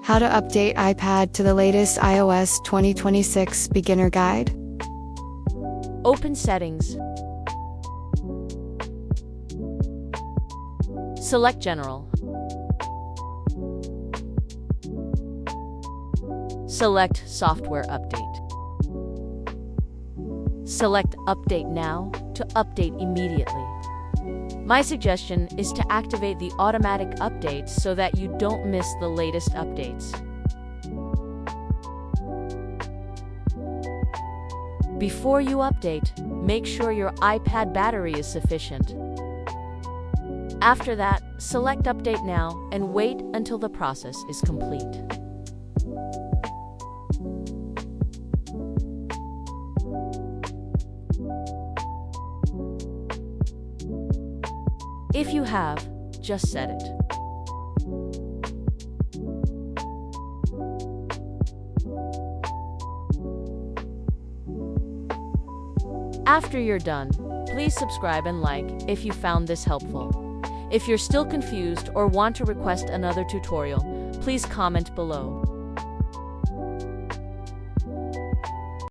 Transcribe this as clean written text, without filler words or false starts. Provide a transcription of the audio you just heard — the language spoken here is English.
How to update iPad to the latest iOS 2026 beginner guide. Open Settings. Select General. Select Software Update. Select Update Now to update immediately. My suggestion is to activate the automatic updates so that you don't miss the latest updates. Before you update, make sure your iPad battery is sufficient. After that, select Update Now and wait until the process is complete. If you have, just set it. After you're done, please subscribe and like if you found this helpful. If you're still confused or want to request another tutorial, please comment below.